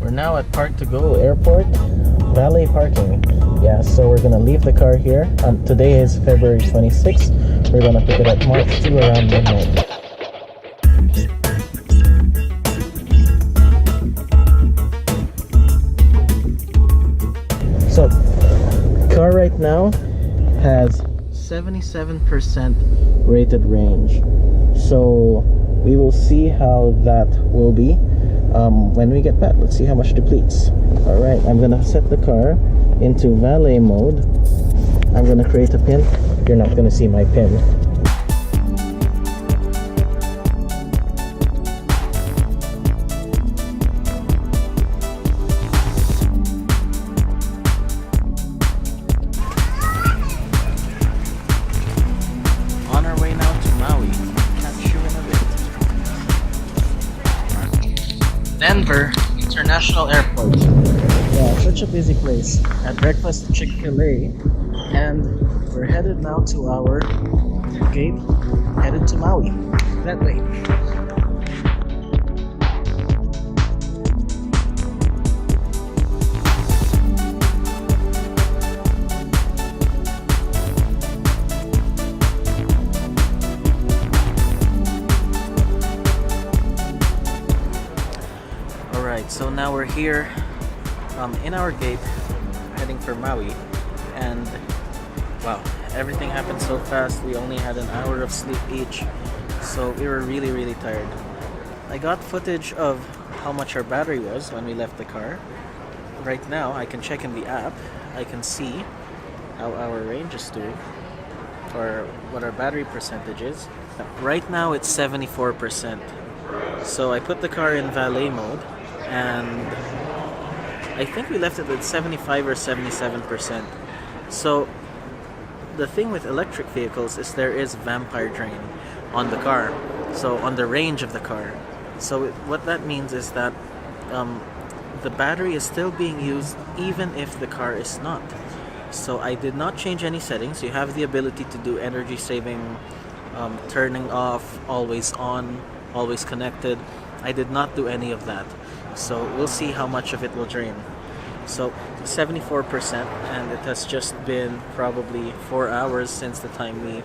We're now at Park to Go Airport, valet parking. Yeah, so we're gonna leave the car here. Today is February 26th. We're gonna pick it up March 2 around midnight. So, car right now has 77% rated range. So we will see how that will be when we get back. Let's see how much depletes. Alright, I'm gonna set the car into valet mode. I'm gonna create a pin. You're not gonna see my pin. On our way now to Maui. Catch you in a bit. Denver International Airport. Yeah, such a busy place. Had breakfast at Chick-fil-A, and we're headed now to our gate, headed to Maui. That way. Alright, so now we're here in our gate, heading for Maui, and wow, everything happened so fast. We only had an hour of sleep each, so we were really tired. I got footage of how much our battery was when we left the car. Right now I can check in the app. I can see how our range is doing, or what our battery percentage is. Right now it's 74%. So I put the car in valet mode, and I think we left it at 75 or 77%. So the thing with electric vehicles is there is vampire drain on the car, so on the range of the car. So what that means is that the battery is still being used even if the car is not. So I did not change any settings. You have the ability to do energy saving, turning off, always on, always connected. I did not do any of that. So we'll see how much of it will drain. So 74%, and it has just been probably 4 hours since the time we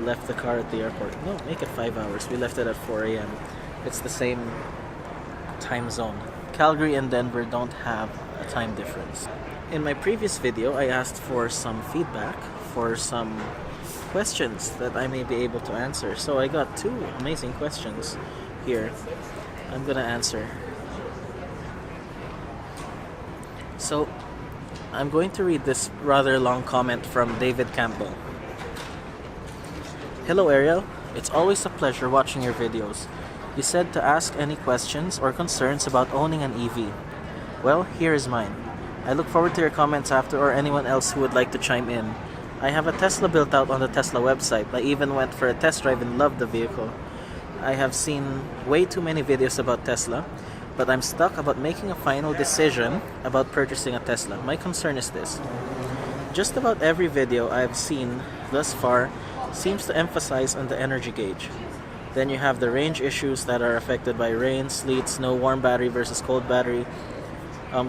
left the car at the airport. No, make it 5 hours. We left it at 4 a.m. It's the same time zone. Calgary and Denver don't have a time difference. In my previous video, I asked for some feedback, for some questions that I may be able to answer. So I got 2 amazing questions here. I'm gonna answer. So, I'm going to read this rather long comment from David Campbell. Hello Ariel, it's always a pleasure watching your videos. You said to ask any questions or concerns about owning an EV. Well, here is mine. I look forward to your comments after, or anyone else who would like to chime in. I have a Tesla built out on the Tesla website. I even went for a test drive and loved the vehicle. I have seen way too many videos about Tesla, but I'm stuck about making a final decision about purchasing a Tesla. My concern is this. Just about every video I've seen thus far seems to emphasize on the energy gauge. Then you have the range issues that are affected by rain, sleet, snow, warm battery versus cold battery,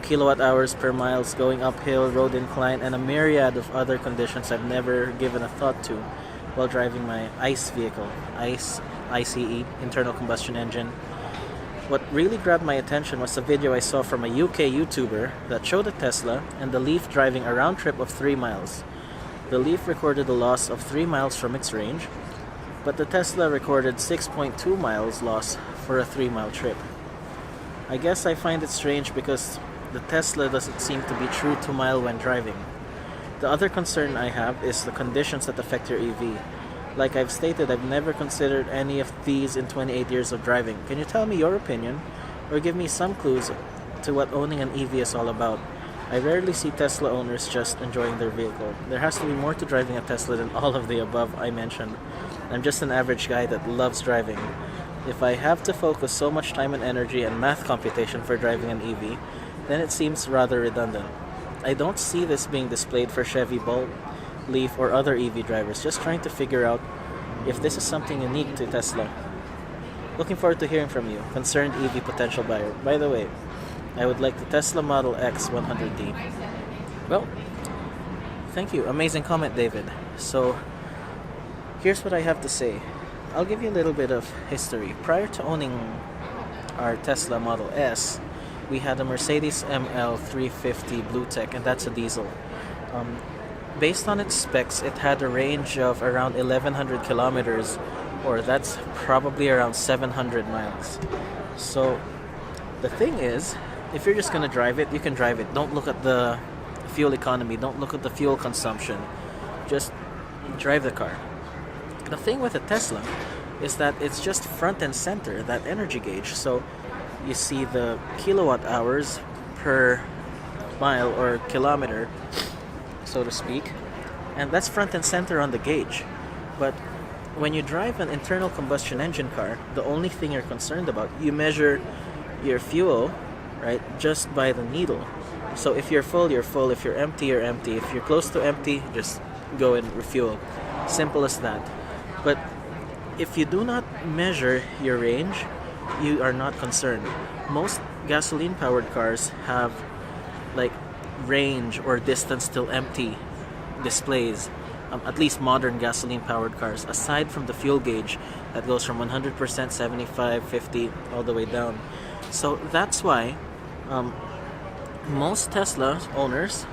kilowatt hours per miles going uphill, road incline, and a myriad of other conditions I've never given a thought to while driving my ICE vehicle. ICE, internal combustion engine. What really grabbed my attention was a video I saw from a UK YouTuber that showed a Tesla and the Leaf driving a round trip of 3 miles. The Leaf recorded a loss of 3 miles from its range, but the Tesla recorded 6.2 miles loss for a 3-mile trip. I guess I find it strange because the Tesla doesn't seem to be true to mile when driving. The other concern I have is the conditions that affect your EV. Like I've stated, I've never considered any of these in 28 years of driving. Can you tell me your opinion, or give me some clues to what owning an EV is all about? I rarely see Tesla owners just enjoying their vehicle. There has to be more to driving a Tesla than all of the above I mentioned. I'm just an average guy that loves driving. If I have to focus so much time and energy and math computation for driving an EV, then it seems rather redundant. I don't see this being displayed for Chevy Bolt, Leaf, or other EV drivers. Just trying to figure out if this is something unique to Tesla. Looking forward to hearing from you, concerned EV potential buyer. By the way, I would like the Tesla Model X 100D. Well, thank you. Amazing comment, David. So, here's what I have to say. I'll give you a little bit of history. Prior to owning our Tesla Model S, we had a Mercedes ML 350 Blue Tech, and that's a diesel. Based on its specs, it had a range of around 1100 kilometers, or that's probably around 700 miles. So the thing is, if you're just going to drive it, you can drive it. Don't look at the fuel economy, don't look at the fuel consumption. Just drive the car. The thing with a Tesla is that it's just front and center, that energy gauge. So you see the kilowatt hours per mile or kilometer, so to speak, and that's front and center on the gauge. But when you drive an internal combustion engine car, the only thing you're concerned about, you measure your fuel, right, just by the needle. So if you're full, you're full. If you're empty, you're empty. If you're close to empty, just go and refuel. Simple as that. But if you do not measure your range, you are not concerned. Most gasoline powered cars have like range or distance till empty displays, at least modern gasoline powered cars, aside from the fuel gauge that goes from 100%, 75, 50 all the way down. So that's why most Tesla owners,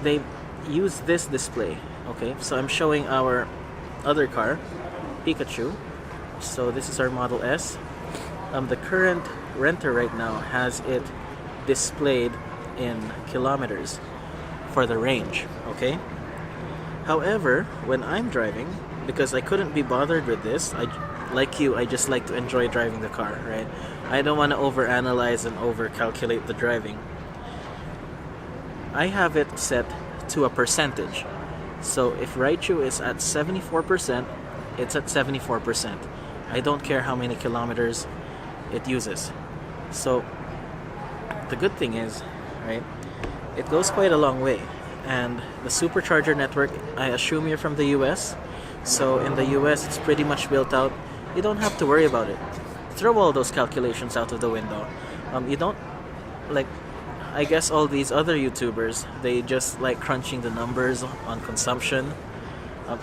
they use this display. Okay, so I'm showing our other car, Pikachu. So this is our Model S. The current renter right now has it displayed in kilometers for the range. Okay, however, when I'm driving, because I couldn't be bothered with this, like you, I just like to enjoy driving the car, right? I don't want to overanalyze and overcalculate the driving. I have it set to a percentage. So if Raichu is at 74%, it's at 74%. I don't care how many kilometers it uses. So the good thing is, right, it goes quite a long way. And the supercharger network, I assume you're from the US. So in the US, it's pretty much built out. You don't have to worry about it. Throw all those calculations out of the window. You don't, like, I guess all these other YouTubers, they just like crunching the numbers on consumption.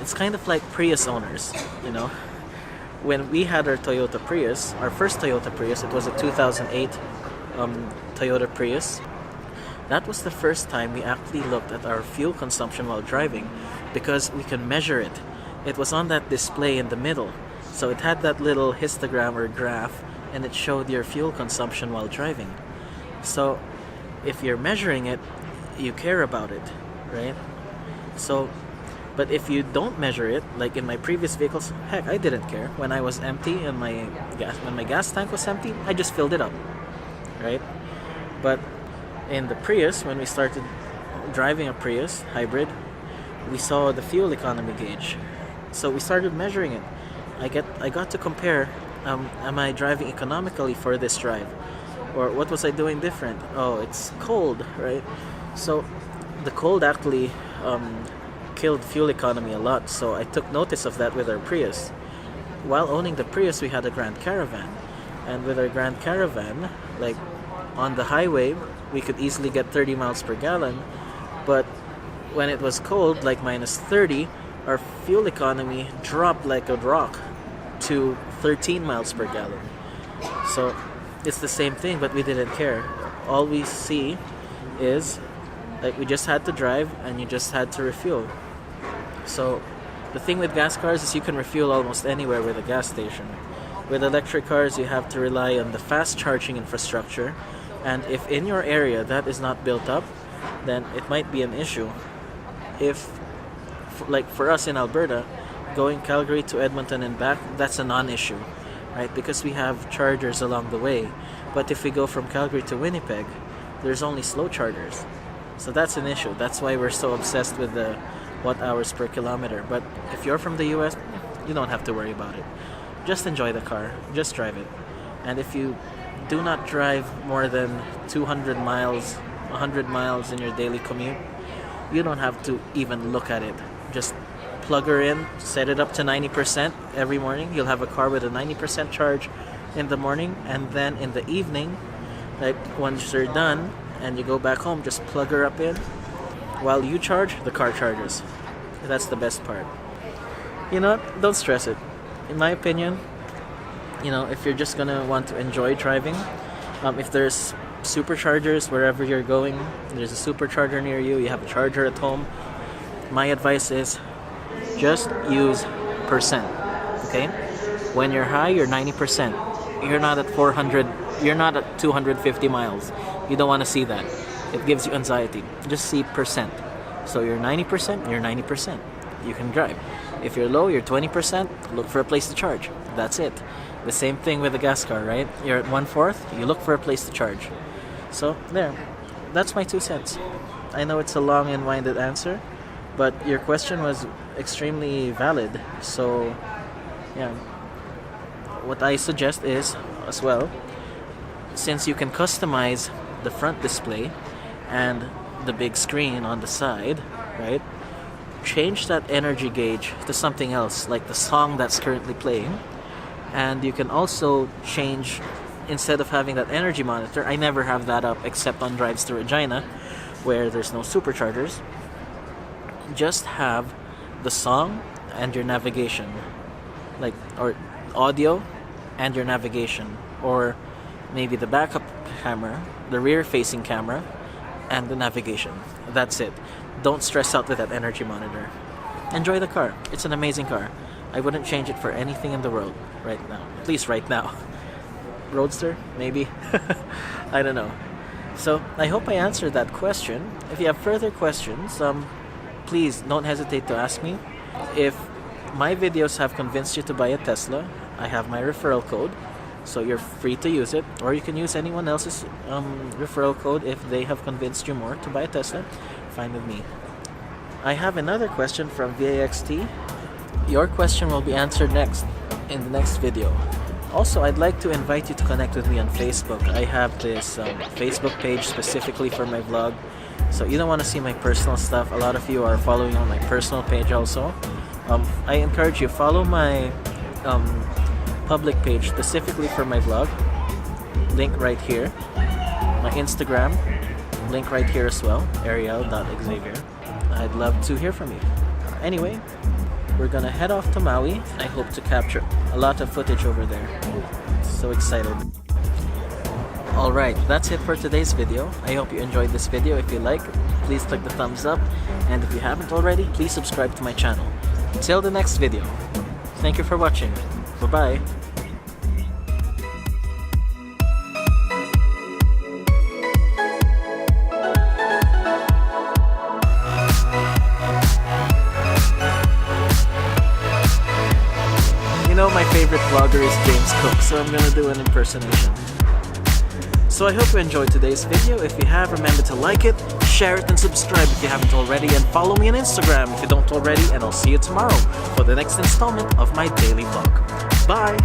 It's kind of like Prius owners, you know. When we had our Toyota Prius, our first Toyota Prius, it was a 2008 Toyota Prius. That was the first time we actually looked at our fuel consumption while driving, because we can measure it. It was on that display in the middle. So it had that little histogram or graph, and it showed your fuel consumption while driving. So if you're measuring it, you care about it, right? So, but if you don't measure it, like in my previous vehicles, heck, I didn't care. When I was empty and when my gas tank was empty, I just filled it up, right? But in the Prius, when we started driving a Prius hybrid, we saw the fuel economy gauge. So we started measuring it. I got to compare, am I driving economically for this drive? Or what was I doing different? Oh, it's cold, right? So the cold actually killed fuel economy a lot. So I took notice of that with our Prius. While owning the Prius, we had a Grand Caravan. And with our Grand Caravan, like on the highway, we could easily get 30 miles per gallon. But when it was cold, like minus 30, our fuel economy dropped like a rock to 13 miles per gallon. So it's the same thing, but we didn't care. All we see is like we just had to drive and you just had to refuel. So the thing with gas cars is you can refuel almost anywhere with a gas station. With electric cars, you have to rely on the fast charging infrastructure, and if in your area that is not built up, then it might be an issue. If, like for us in Alberta, going Calgary to Edmonton and back, that's a non-issue, right? Because we have chargers along the way. But if we go from Calgary to Winnipeg, there's only slow chargers. So that's an issue. That's why we're so obsessed with the watt hours per kilometer. But if you're from the US, you don't have to worry about it. Just enjoy the car. Just drive it. And if you do not drive more than 200 miles, 100 miles in your daily commute, you don't have to even look at it. Just plug her in, set it up to 90% every morning. You'll have a car with a 90% charge in the morning, and then in the evening, Like once you're done and you go back home, just plug her up in. While you charge, the car charges. That's the best part. You know what? Don't stress it. In my opinion, if you're just gonna want to enjoy driving, if there's superchargers wherever you're going, there's a supercharger near you, you have a charger at home, my advice is just use percent. Okay? When you're high, you're 90%. You're not at 400, you're not at 250 miles. You don't want to see that. It gives you anxiety. Just see percent. So you're 90%, you're 90%. You can drive. If you're low, you're 20%, look for a place to charge. That's it. The same thing with the gas car, right? You're at 1/4, you look for a place to charge. So, there. That's my 2 cents. I know it's a long and winded answer, but your question was extremely valid. So, yeah. What I suggest is, as well, since you can customize the front display and the big screen on the side, right? Change that energy gauge to something else, like the song that's currently playing. And you can also change, instead of having that energy monitor, I never have that up except on drives to Regina, where there's no superchargers. Just have the song and your navigation, or audio and your navigation, or maybe the backup camera, the rear facing camera, and the navigation. That's it. Don't stress out with that energy monitor. Enjoy the car. It's an amazing car. I wouldn't change it for anything in the world right now. At least right now. Roadster? Maybe? I don't know. So, I hope I answered that question. If you have further questions, please don't hesitate to ask me. If my videos have convinced you to buy a Tesla, I have my referral code. So you're free to use it, or you can use anyone else's referral code if they have convinced you more to buy a Tesla. Fine with me. I have another question from VAXT. Your question will be answered next in the next video. Also, I'd like to invite you to connect with me on Facebook. I have this Facebook page specifically for my vlog, so you don't want to see my personal stuff. A lot of you are following on my personal page also. I encourage you, follow my public page specifically for my vlog, link right here. My Instagram, link right here as well, ariell.xavier. I'd love to hear from you. Anyway, we're gonna head off to Maui. I hope to capture a lot of footage over there. So excited. Alright, that's it for today's video. I hope you enjoyed this video. If you like, please click the thumbs up. And if you haven't already, please subscribe to my channel. Till the next video. Thank you for watching. Bye-bye. My favorite vlogger is James Cook, so I'm gonna do an impersonation. So I hope you enjoyed today's video. If you have, remember to like it, share it, and subscribe if you haven't already, and follow me on Instagram if you don't already, and I'll see you tomorrow for the next installment of my daily vlog. Bye!